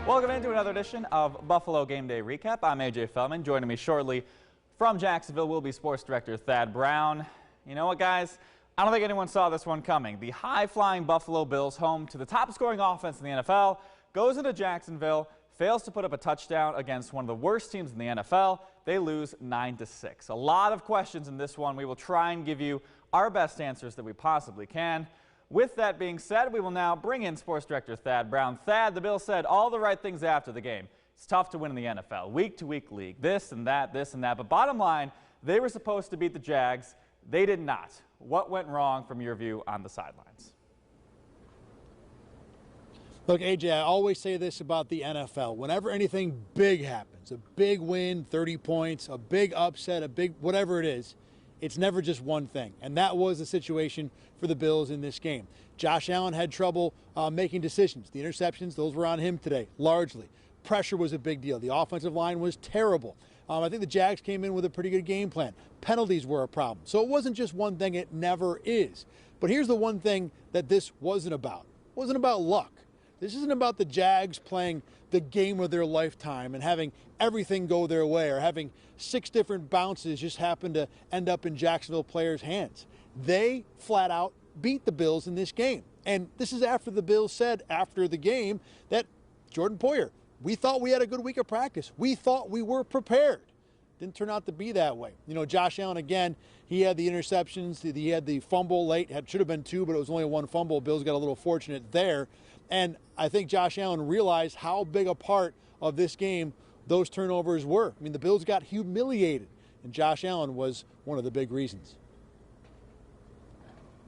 Welcome into another edition of Buffalo Game Day Recap. I'm AJ Feldman. Joining me shortly from Jacksonville will be Sports Director Thad Brown. You know what, guys? I don't think anyone saw this one coming. The high-flying Buffalo Bills, home to the top-scoring offense in the NFL, goes into Jacksonville, fails to put up a touchdown against one of the worst teams in the NFL. They lose 9-6. A lot of questions in this one. We will try and give you our best answers that we possibly can. With that being said, we will now bring in Sports Director Thad Brown. Thad, the Bills said all the right things after the game. It's tough to win in the NFL, week-to-week league, this and that. But bottom line, they were supposed to beat the Jags. They did not. What went wrong from your view on the sidelines? Look, AJ, I always say this about the NFL. Whenever anything big happens, a big win, 30 points, a big upset, a big whatever it is, it's never just one thing. And that was the situation for the Bills in this game. Josh Allen had trouble making decisions. The interceptions, those were on him today, largely. Pressure was a big deal. The offensive line was terrible. I think the Jags came in with a pretty good game plan. Penalties were a problem. So it wasn't just one thing. It never is. But here's the one thing that this wasn't about. It wasn't about luck. This isn't about the Jags playing the game of their lifetime and having everything go their way or having 6 different bounces just happen to end up in Jacksonville players' hands. They flat out beat the Bills in this game. And this is after the Bills said after the game that Jordan Poyer, we thought we had a good week of practice. We thought we were prepared. Didn't turn out to be that way. You know, Josh Allen, again, he had the interceptions. He had the fumble late. Should have been 2, but it was only 1 fumble. Bills got a little fortunate there. And I think Josh Allen realized how big a part of this game those turnovers were. I mean, the Bills got humiliated, and Josh Allen was one of the big reasons.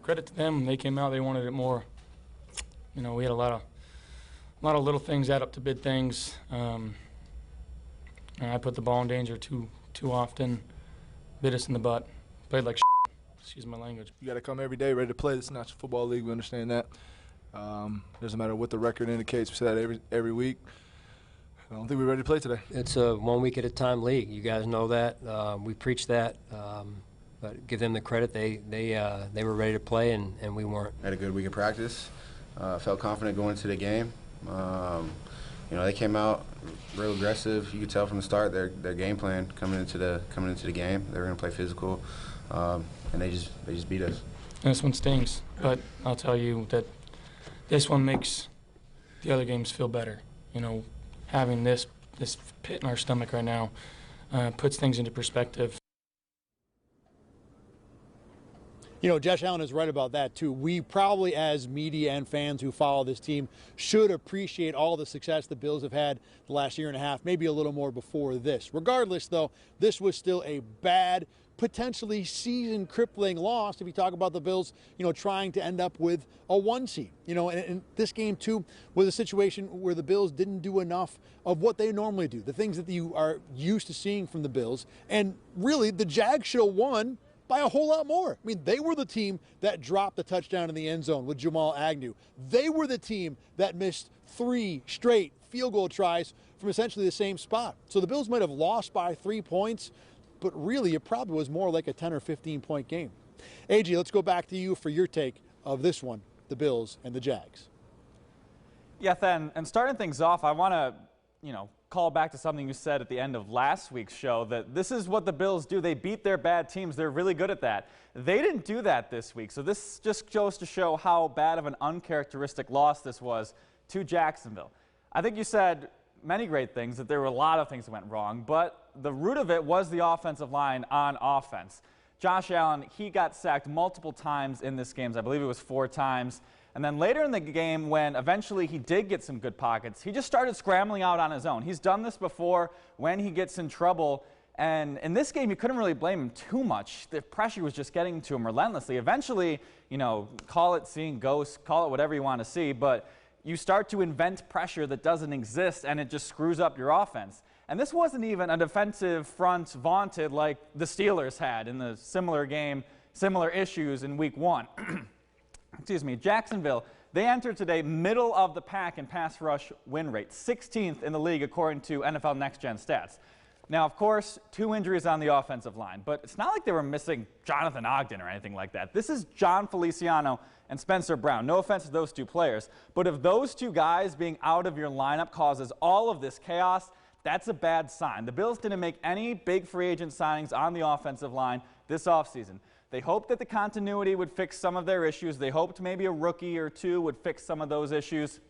Credit to them. They came out, they wanted it more. You know, we had a lot of little things add up to big things. And I put the ball in danger too often, bit us in the butt, played like shit. Excuse my language. You got to come every day ready to play. This is not your football league. We understand that. Doesn't matter what the record indicates. We say that every week. I don't think we're ready to play today. It's a 1 week at a time league. You guys know that. We preach that. But give them the credit. They were ready to play, and we weren't. Had a good week of practice. Felt confident going into the game. You know, they came out real aggressive. You could tell from the start their game plan coming into the game. They were going to play physical, and they just beat us. And this one stings, but I'll tell you that this one makes the other games feel better. You know, having this pit in our stomach right now puts things into perspective. You know, Josh Allen is right about that, too. We probably, as media and fans who follow this team, should appreciate all the success the Bills have had the last year and a half, maybe a little more before this. Regardless, though, this was still a bad, potentially season-crippling loss if you talk about the Bills, you know, trying to end up with a 1 seed. You know, and this game, too, was a situation where the Bills didn't do enough of what they normally do, the things that you are used to seeing from the Bills. And really, the Jags should have won by a whole lot more. I mean, they were the team that dropped the touchdown in the end zone with Jamal Agnew. They were the team that missed 3 straight field goal tries from essentially the same spot. So the Bills might have lost by 3 points, but really it probably was more like a 10 or 15-point game. AJ, let's go back to you for your take of this one, the Bills and the Jags. Yeah, Then, and starting things off, I want to, call back to something you said at the end of last week's show, that this is what the Bills do. They beat their bad teams. They're really good at that. They didn't do that this week. So this just goes to show how bad of an uncharacteristic loss this was to Jacksonville. I think you said many great things, that there were a lot of things that went wrong, but the root of it was the offensive line on offense. Josh Allen, he got sacked multiple times in this game. I believe it was 4 times. And then later in the game, when eventually he did get some good pockets, he just started scrambling out on his own. He's done this before when he gets in trouble. And in this game, you couldn't really blame him too much. The pressure was just getting to him relentlessly. Eventually, call it seeing ghosts, call it whatever you want to see, but you start to invent pressure that doesn't exist, and it just screws up your offense. And this wasn't even a defensive front vaunted like the Steelers had in the similar game, similar issues in Week 1. Excuse me, Jacksonville, they entered today middle of the pack in pass rush win rate, 16th in the league according to NFL Next Gen Stats. Now, of course, 2 injuries on the offensive line, but it's not like they were missing Jonathan Ogden or anything like that. This is John Feliciano and Spencer Brown. No offense to those two players, but if those two guys being out of your lineup causes all of this chaos, that's a bad sign. The Bills didn't make any big free agent signings on the offensive line this offseason. They hoped that the continuity would fix some of their issues. They hoped maybe a rookie or two would fix some of those issues.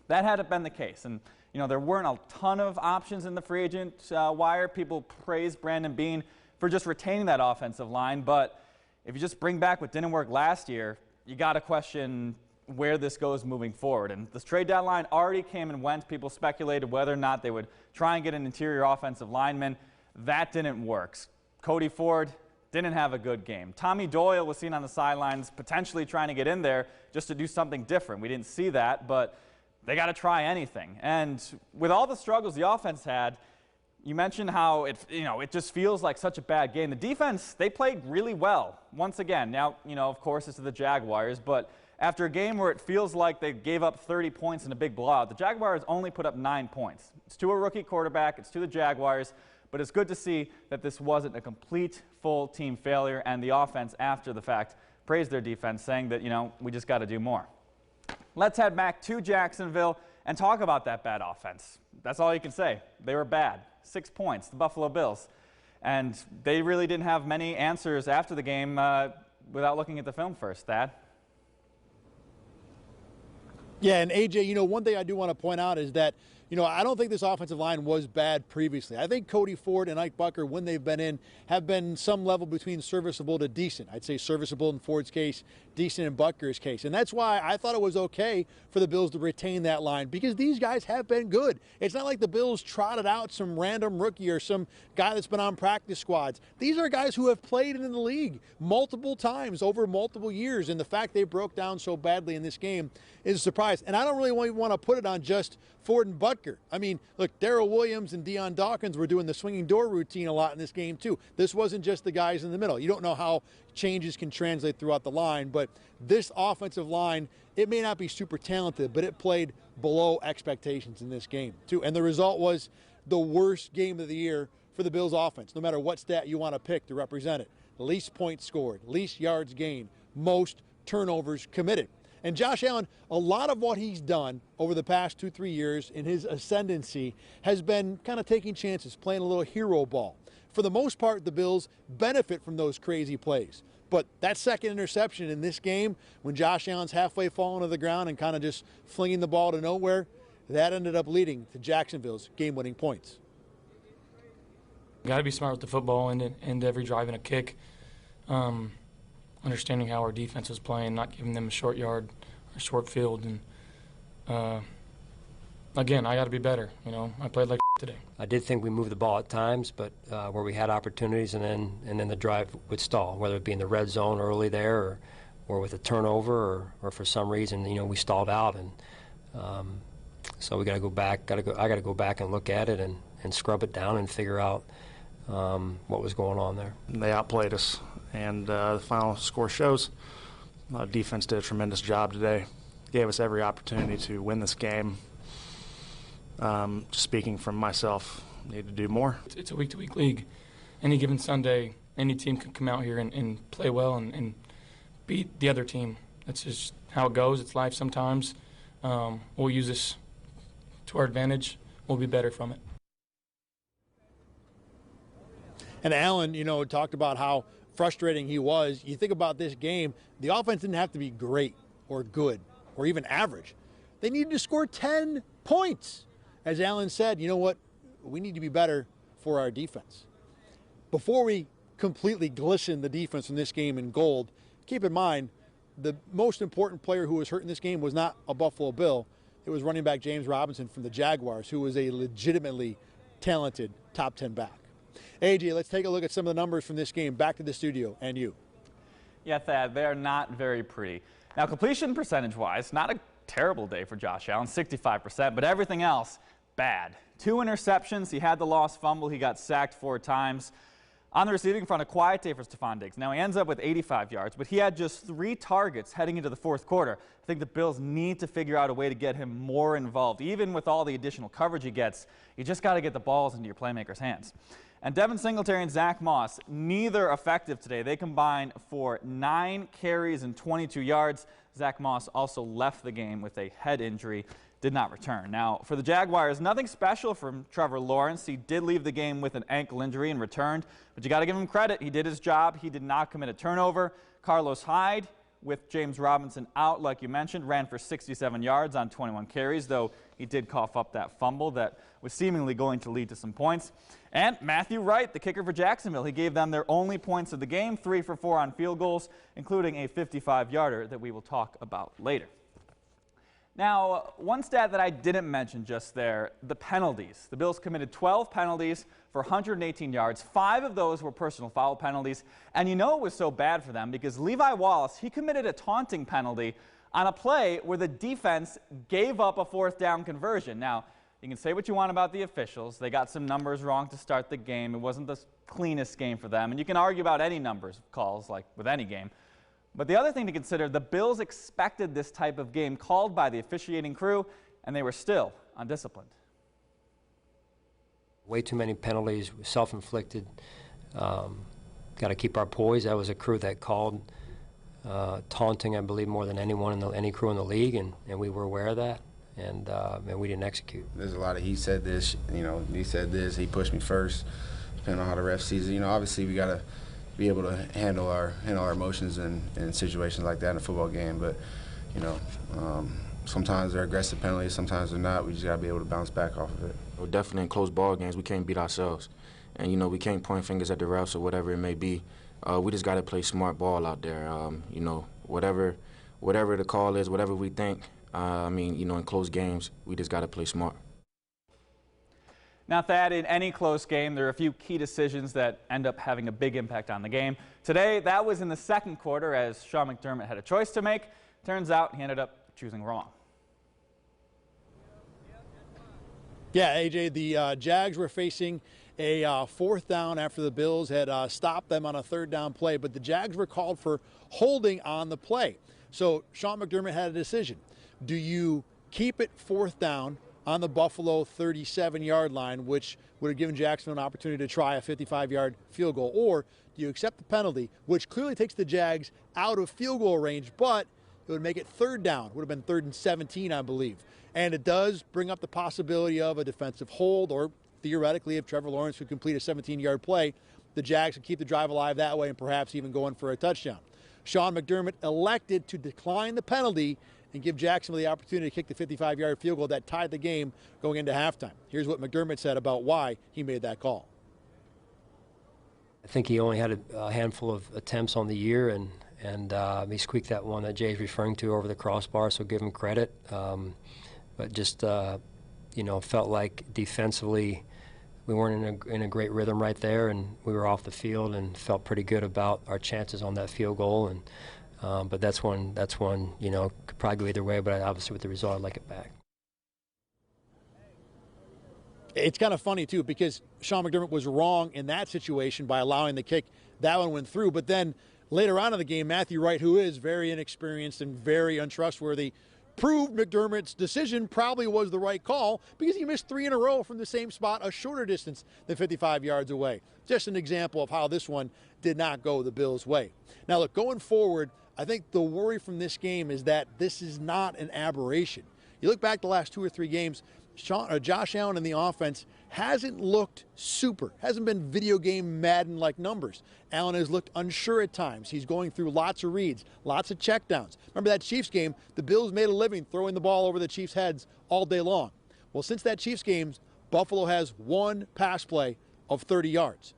That hadn't been the case. And you know, there weren't a ton of options in the free agent wire. People praised Brandon Beane for just retaining that offensive line. But if you just bring back what didn't work last year, you got to question where this goes moving forward. And this trade deadline already came and went. People speculated whether or not they would try and get an interior offensive lineman. That didn't work. Cody Ford didn't have a good game. Tommy Doyle was seen on the sidelines potentially trying to get in there just to do something different. We didn't see that, but they got to try anything. And with all the struggles the offense had, you mentioned how it just feels like such a bad game. The defense, they played really well once again. Now, of course, this is the Jaguars, but after a game where it feels like they gave up 30 points in a big blowout, the Jaguars only put up 9 points. It's to a rookie quarterback, it's to the Jaguars, but it's good to see that this wasn't a complete full team failure, and the offense after the fact praised their defense, saying that, we just got to do more. Let's head back to Jacksonville and talk about that bad offense. That's all you can say. They were bad. 6 points, the Buffalo Bills. And they really didn't have many answers after the game without looking at the film first, Thad. Yeah, and AJ, one thing I do want to point out is that, I don't think this offensive line was bad previously. I think Cody Ford and Ike Bucker, when they've been in, have been some level between serviceable to decent. I'd say serviceable in Ford's case, decent in Bucker's case. And that's why I thought it was okay for the Bills to retain that line, because these guys have been good. It's not like the Bills trotted out some random rookie or some guy that's been on practice squads. These are guys who have played in the league multiple times over multiple years, and the fact they broke down so badly in this game is a surprise. And I don't really want to put it on just Ford and Butker. I mean, look, Darrell Williams and Deion Dawkins were doing the swinging door routine a lot in this game too. This wasn't just the guys in the middle. You don't know how changes can translate throughout the line, but this offensive line, it may not be super talented, but it played below expectations in this game too. And the result was the worst game of the year for the Bills offense, no matter what stat you want to pick to represent it. Least points scored, least yards gained, most turnovers committed. And Josh Allen, a lot of what he's done over the past 2-3 years in his ascendancy has been kind of taking chances, playing a little hero ball. For the most part, the Bills benefit from those crazy plays. But that second interception in this game, when Josh Allen's halfway falling to the ground and kind of just flinging the ball to nowhere, that ended up leading to Jacksonville's game-winning points. Got to be smart with the football and every drive and a kick. Understanding how our defense was playing, not giving them a short yard or short field. And again, I got to be better. I played like today. I did think we moved the ball at times, but where we had opportunities, and then the drive would stall, whether it be in the red zone early there, or with a turnover, or for some reason, we stalled out, and so we got to go back. I got to go back and look at it and scrub it down and figure out what was going on there. They outplayed us, and the final score shows. Defense did a tremendous job today. Gave us every opportunity to win this game. Speaking from myself, need to do more. It's a week-to-week league. Any given Sunday, any team can come out here and play well and beat the other team. That's just how it goes. It's life sometimes. We'll use this to our advantage. We'll be better from it. And Allen, talked about how frustrating he was. You think about this game, the offense didn't have to be great or good or even average. They needed to score 10 points. As Allen said, you know what? We need to be better for our defense. Before we completely glisten the defense in this game in gold, keep in mind the most important player who was hurt in this game was not a Buffalo Bill. It was running back James Robinson from the Jaguars, who was a legitimately talented top 10 back. AJ, let's take a look at some of the numbers from this game. Back to the studio and you. Yeah, Thad, they are not very pretty. Now, completion percentage-wise, not a terrible day for Josh Allen, 65%, but everything else, bad. 2 interceptions. He had the lost fumble. He got sacked 4 times. On the receiving front, a quiet day for Stephon Diggs. Now, he ends up with 85 yards, but he had just 3 targets heading into the fourth quarter. I think the Bills need to figure out a way to get him more involved. Even with all the additional coverage he gets, you just got to get the balls into your playmakers' hands. And Devin Singletary and Zach Moss, neither effective today. They combined for 9 carries and 22 yards. Zach Moss also left the game with a head injury, did not return. Now, for the Jaguars, nothing special from Trevor Lawrence. He did leave the game with an ankle injury and returned, but you got to give him credit. He did his job. He did not commit a turnover. Carlos Hyde, with James Robinson out, like you mentioned, ran for 67 yards on 21 carries, though he did cough up that fumble that was seemingly going to lead to some points. And Matthew Wright, the kicker for Jacksonville, he gave them their only points of the game, 3 for 4 on field goals, including a 55-yarder that we will talk about later. Now, one stat that I didn't mention just there, the penalties. The Bills committed 12 penalties for 118 yards. 5 of those were personal foul penalties. And you know it was so bad for them because Levi Wallace, he committed a taunting penalty on a play where the defense gave up a 4th down conversion. Now, you can say what you want about the officials. They got some numbers wrong to start the game. It wasn't the cleanest game for them. And you can argue about any numbers calls, like with any game. But the other thing to consider, the Bills expected this type of game called by the officiating crew, and they were still undisciplined. Way too many penalties, self-inflicted. Got to keep our poise. That was a crew that called taunting, I believe, more than any crew in the league, and we were aware of that, and we didn't execute. There's a lot of he said this, he said this, he pushed me first, depending on how the ref sees it. Obviously we got to be able to handle our emotions in situations like that in a football game. But sometimes they're aggressive penalties, sometimes they're not. We just got to be able to bounce back off of it. We're definitely in close ball games. We can't beat ourselves, and we can't point fingers at the refs or whatever it may be. We just got to play smart ball out there. Whatever the call is, whatever we think. In close games, we just got to play smart. Now, Thad, in any close game, there are a few key decisions that end up having a big impact on the game. Today, that was in the second quarter as Sean McDermott had a choice to make. Turns out he ended up choosing wrong. Yeah, AJ, the Jags were facing a 4th down after the Bills had stopped them on a 3rd down play, but the Jags were called for holding on the play. So Sean McDermott had a decision. Do you keep it 4th down on the Buffalo 37-yard line, which would have given Jacksonville an opportunity to try a 55-yard field goal, or do you accept the penalty, which clearly takes the Jags out of field goal range, but it would make it 3rd down. It would have been 3rd and 17, I believe. And it does bring up the possibility of a defensive hold, or theoretically, if Trevor Lawrence could complete a 17-yard play, the Jags could keep the drive alive that way and perhaps even go in for a touchdown. Sean McDermott elected to decline the penalty and give Jacksonville the opportunity to kick the 55-yard field goal that tied the game going into halftime. Here's what McDermott said about why he made that call. I think he only had a handful of attempts on the year, and he squeaked that one that Jay's referring to over the crossbar, so give him credit. But just, felt like defensively we weren't in a great rhythm right there, and we were off the field and felt pretty good about our chances on that field goal. And but that's one, could probably go either way, but obviously with the result, I'd like it back. It's kind of funny, too, because Sean McDermott was wrong in that situation by allowing the kick. That one went through. But then later on in the game, Matthew Wright, who is very inexperienced and very untrustworthy, proved McDermott's decision probably was the right call because he missed 3 in a row from the same spot, a shorter distance than 55 yards away. Just an example of how this one did not go the Bills' way. Now, look, going forward, I think the worry from this game is that this is not an aberration. You look back the last 2 or 3 games, Josh Allen in the offense hasn't looked super, hasn't been video game Madden-like numbers. Allen has looked unsure at times. He's going through lots of reads, lots of checkdowns. Remember that Chiefs game, the Bills made a living throwing the ball over the Chiefs' heads all day long. Well, since that Chiefs game, Buffalo has 1 pass play of 30 yards.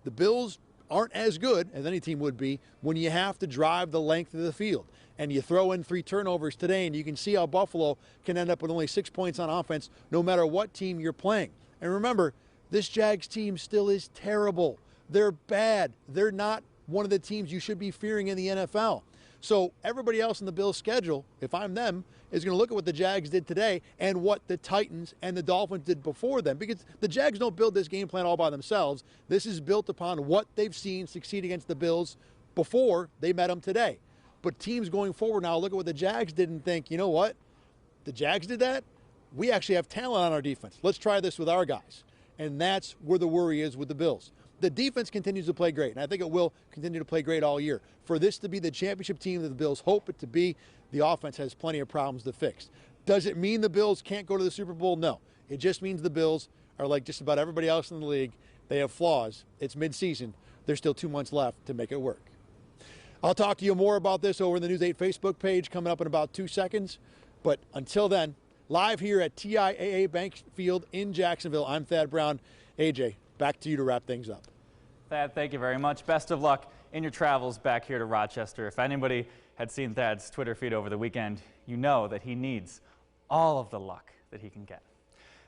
The Bills aren't as good as any team would be when you have to drive the length of the field. And you throw in 3 turnovers today, and you can see how Buffalo can end up with only 6 points on offense no matter what team you're playing. And remember, this Jags team still is terrible. They're bad. They're not one of the teams you should be fearing in the NFL. So everybody else in the Bills' schedule, if I'm them, is going to look at what the Jags did today and what the Titans and the Dolphins did before them, because the Jags don't build this game plan all by themselves. This is built upon what they've seen succeed against the Bills before they met them today. But teams going forward now look at what the Jags did and think, you know what? The Jags did that? We actually have talent on our defense. Let's try this with our guys. And that's where the worry is with the Bills. The defense continues to play great, and I think it will continue to play great all year. For this to be the championship team that the Bills hope it to be, the offense has plenty of problems to fix. Does it mean the Bills can't go to the Super Bowl? No. It just means the Bills are like just about everybody else in the league. They have flaws. It's midseason. There's still 2 months left to make it work. I'll talk to you more about this over in the News 8 Facebook page coming up in about 2 seconds. But until then, live here at TIAA Bank Field in Jacksonville, I'm Thad Brown. AJ, back to you to wrap things up. Thad, thank you very much. Best of luck in your travels back here to Rochester. If anybody had seen Thad's Twitter feed over the weekend, you know that he needs all of the luck that he can get.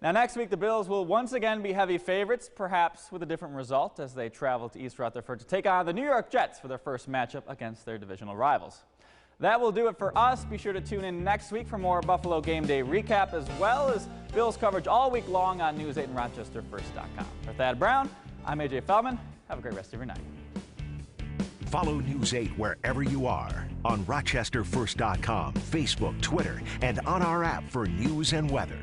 Now, next week, the Bills will once again be heavy favorites, perhaps with a different result as they travel to East Rutherford to take on the New York Jets for their first matchup against their divisional rivals. That will do it for us. Be sure to tune in next week for more Buffalo Game Day Recap, as well as Bills coverage all week long on News 8 and RochesterFirst.com. For Thad Brown, I'm AJ Feldman. Have a great rest of your night. Follow News 8 wherever you are on RochesterFirst.com, Facebook, Twitter, and on our app for news and weather.